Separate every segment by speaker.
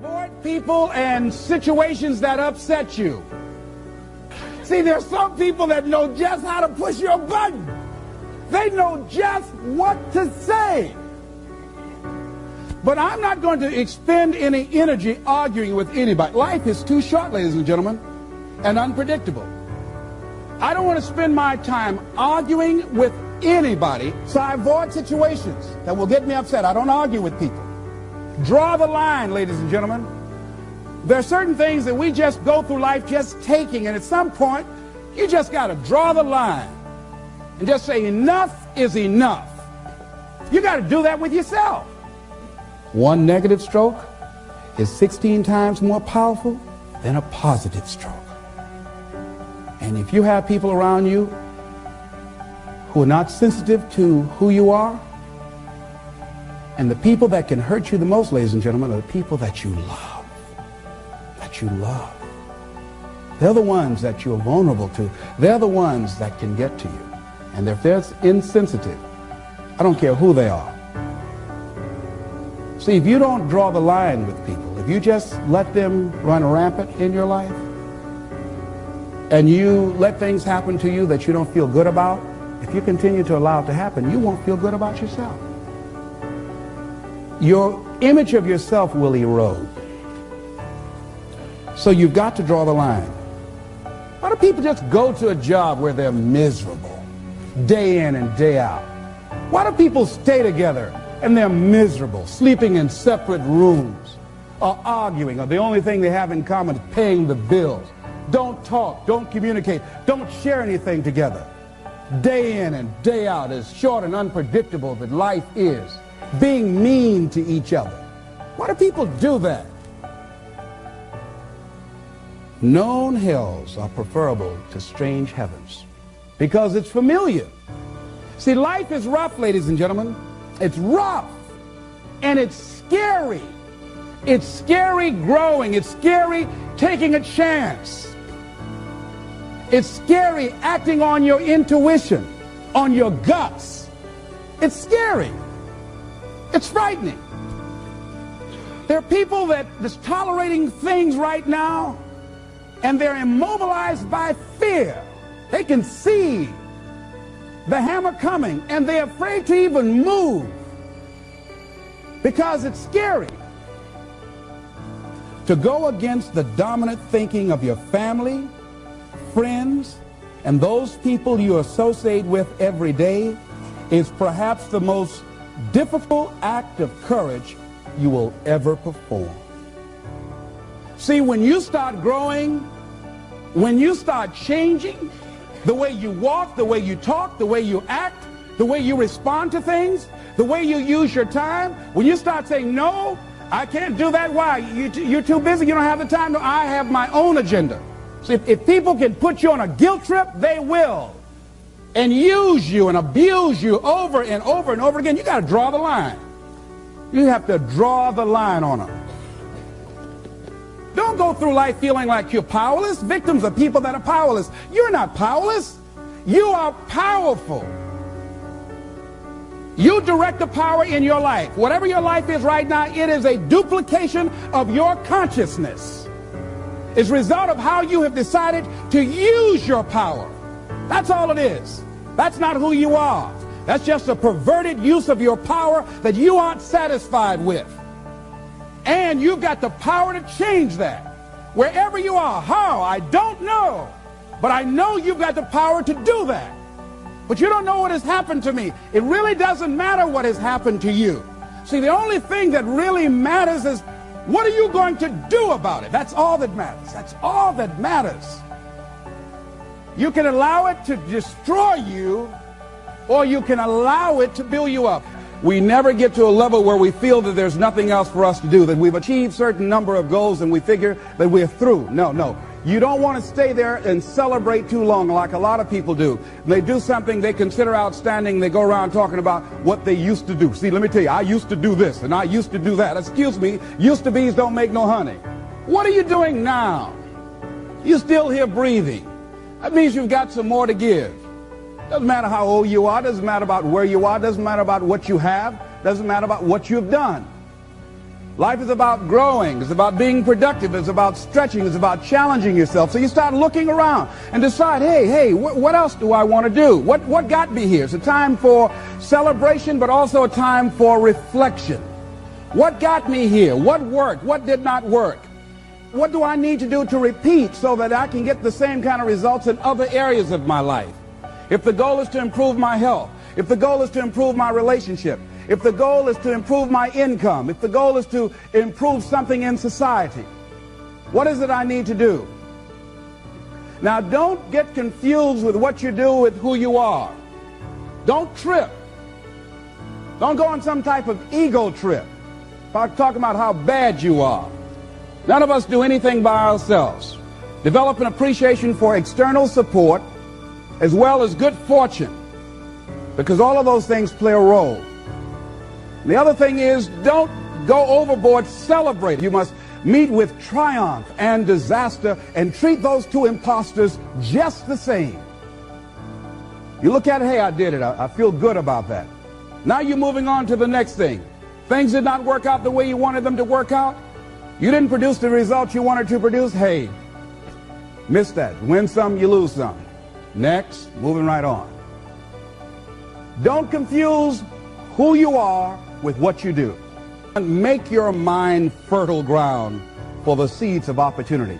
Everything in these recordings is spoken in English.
Speaker 1: Avoid people and situations that upset you. See, there's some people that know just how to push your button. They know just what to say. But I'm not going to expend any energy arguing with anybody. Life is too short, ladies and gentlemen, and unpredictable. I don't want to spend my time arguing with anybody, so I avoid situations that will get me upset. I don't argue with people. Draw the line, ladies and gentlemen. There are certain things that we just go through life just taking, and at some point, you just got to draw the line and just say enough is enough. You got to do that with yourself. One negative stroke is 16 times more powerful than a positive stroke. And if you have people around you who are not sensitive to who you are, and the people that can hurt you the most, ladies and gentlemen, are the people that you love. That you love. They're the ones that you're vulnerable to. They're the ones that can get to you. And if they're insensitive, I don't care who they are. See, if you don't draw the line with people, if you just let them run rampant in your life, and you let things happen to you that you don't feel good about, if you continue to allow it to happen, you won't feel good about yourself. Your image of yourself will erode. So you've got to draw the line. Why do people just go to a job where they're miserable, day in and day out? Why do people stay together and they're miserable, sleeping in separate rooms, or arguing, or the only thing they have in common is paying the bills? Don't talk, don't communicate, don't share anything together. Day in and day out, as short and unpredictable that life is, being mean to each other. Why do people do that? Known hells are preferable to strange heavens because it's familiar. See, life is rough, ladies and gentlemen. It's rough and it's scary. It's scary growing. It's scary taking a chance. It's scary acting on your intuition, on your guts. It's scary. It's frightening. There are people that are tolerating things right now, and they're immobilized by fear. They can see the hammer coming, and they're afraid to even move because it's scary. To go against the dominant thinking of your family, friends, and those people you associate with every day is perhaps the most difficult act of courage you will ever perform. See, when you start growing, when you start changing the way you walk, the way you talk, the way you act, the way you respond to things, the way you use your time, when you start saying, no, I can't do that. Why? You're too busy. You don't have the time. No, I have my own agenda. So if people can put you on a guilt trip, they will. And use you and abuse you over and over and over again. You got to draw the line. You have to draw the line on them. Don't go through life feeling like you're powerless. Victims are people that are powerless. You're not powerless. You are powerful. You direct the power in your life. Whatever your life is right now, it is a duplication of your consciousness. It's a result of how you have decided to use your power. That's all it is. That's not who you are. That's just a perverted use of your power that you aren't satisfied with. And you've got the power to change that. Wherever you are, how, I don't know. But I know you've got the power to do that. But you don't know what has happened to me. It really doesn't matter what has happened to you. See, the only thing that really matters is what are you going to do about it? That's all that matters. That's all that matters. You can allow it to destroy you, or you can allow it to build you up. We never get to a level where we feel that there's nothing else for us to do, that we've achieved a certain number of goals and we figure that we're through. No. You don't want to stay there and celebrate too long like a lot of people do. When they do something they consider outstanding, they go around talking about what they used to do. See, let me tell you, I used to do this and I used to do that. Excuse me, used to be's don't make no honey. What are you doing now? You're still here breathing. That means you've got some more to give. Doesn't matter how old you are, doesn't matter about where you are, doesn't matter about what you have, doesn't matter about what you've done. Life is about growing. It's about being productive. It's about stretching. It's about challenging yourself. So you start looking around and decide, hey, what else do I want to do? What got me here? It's a time for celebration, but also a time for reflection. What got me here? What worked? What did not work? What do I need to do to repeat so that I can get the same kind of results in other areas of my life? If the goal is to improve my health, if the goal is to improve my relationship, if the goal is to improve my income, if the goal is to improve something in society, what is it I need to do? Now, don't get confused with what you do with who you are. Don't trip. Don't go on some type of ego trip about talking about how bad you are. None of us do anything by ourselves. Develop an appreciation for external support as well as good fortune, because all of those things play a role. The other thing is, don't go overboard celebrating. You must meet with triumph and disaster and treat those two imposters just the same. You look at it, hey, I did it. I feel good about that. Now you're moving on to the next thing. Things did not work out the way you wanted them to work out. You didn't produce the results you wanted to produce. Hey, miss that. Win some, you lose some. Next, moving right on. Don't confuse who you are with what you do. Make your mind fertile ground for the seeds of opportunity.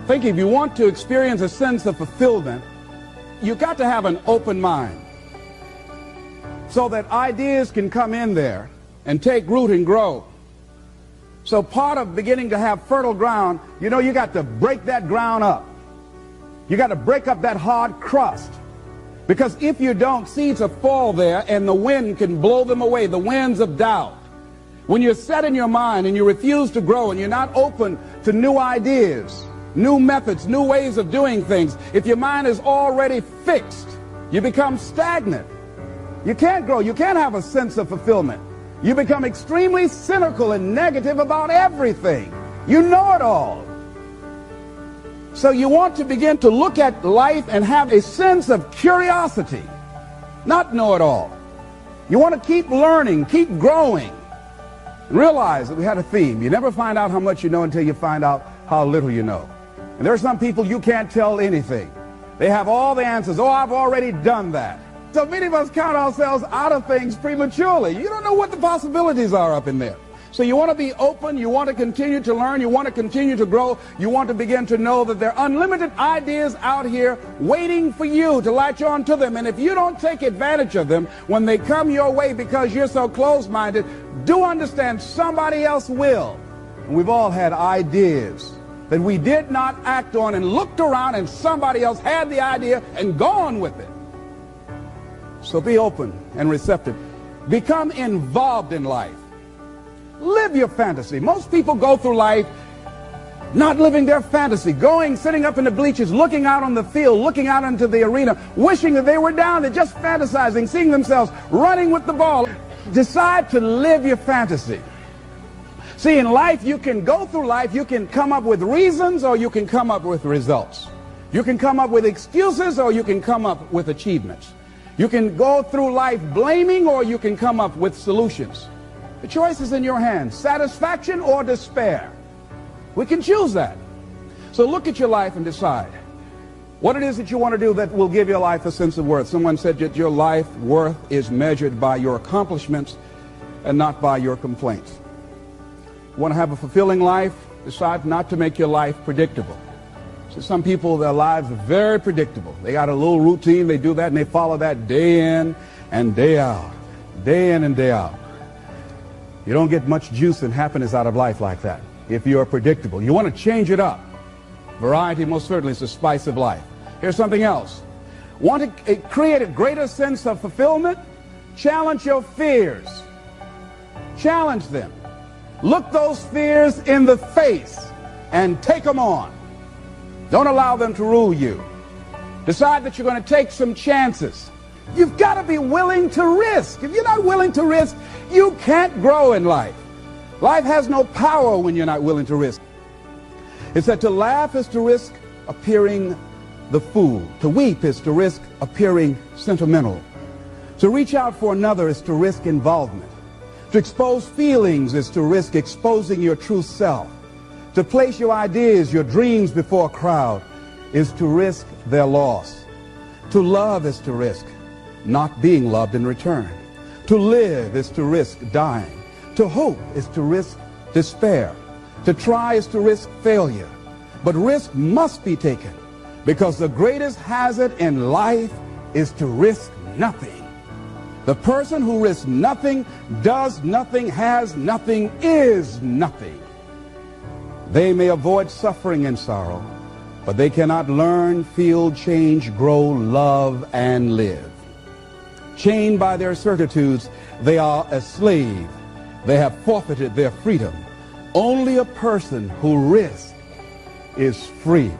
Speaker 1: Think, if you want to experience a sense of fulfillment, you've got to have an open mind so that ideas can come in there and take root and grow. So part of beginning to have fertile ground, you got to break that ground up. You got to break up that hard crust. Because if you don't, seeds will fall there and the wind can blow them away, the winds of doubt. When you're set in your mind and you refuse to grow and you're not open to new ideas, new methods, new ways of doing things, if your mind is already fixed, you become stagnant. You can't grow. You can't have a sense of fulfillment. You become extremely cynical and negative about everything. You know it all. So you want to begin to look at life and have a sense of curiosity, not know it all. You want to keep learning, keep growing. Realize that we had a theme. You never find out how much you know until you find out how little you know. And there are some people you can't tell anything. They have all the answers. Oh, I've already done that. So many of us count ourselves out of things prematurely. You don't know what the possibilities are up in there. So you want to be open, you want to continue to learn, you want to continue to grow, you want to begin to know that there are unlimited ideas out here waiting for you to latch on to them. And if you don't take advantage of them when they come your way because you're so closed-minded, do understand somebody else will. And we've all had ideas that we did not act on and looked around and somebody else had the idea and gone with it. So be open and receptive. Become involved in life. Live your fantasy. Most people go through life not living their fantasy, sitting up in the bleachers, looking out on the field, looking out into the arena, wishing that they were down there, just fantasizing, seeing themselves running with the ball. Decide to live your fantasy. See, in life, you can go through life, you can come up with reasons or you can come up with results. You can come up with excuses or you can come up with achievements. You can go through life blaming or you can come up with solutions. The choice is in your hands, satisfaction or despair. We can choose that. So look at your life and decide what it is that you want to do that will give your life a sense of worth. Someone said that your life worth is measured by your accomplishments and not by your complaints. You want to have a fulfilling life? Decide not to make your life predictable. So some people, their lives are very predictable. They got a little routine, they do that and they follow that day in and day out, day in and day out. You don't get much juice and happiness out of life like that if you are predictable. You want to change it up. Variety most certainly is the spice of life. Here's something else. Want to create a greater sense of fulfillment? Challenge your fears. Challenge them. Look those fears in the face and take them on. Don't allow them to rule you. Decide that you're going to take some chances. You've got to be willing to risk. If you're not willing to risk, you can't grow in life. Life has no power when you're not willing to risk. It said to laugh is to risk appearing the fool. To weep is to risk appearing sentimental. To reach out for another is to risk involvement. To expose feelings is to risk exposing your true self. To place your ideas, your dreams before a crowd is to risk their loss. To love is to risk not being loved in return. To live is to risk dying. To hope is to risk despair. To try is to risk failure. But risk must be taken, because the greatest hazard in life is to risk nothing. The person who risks nothing, does nothing, has nothing, is nothing. They may avoid suffering and sorrow, but they cannot learn, feel, change, grow, love, and live. Chained by their certitudes, they are a slave. They have forfeited their freedom. Only a person who risks is free.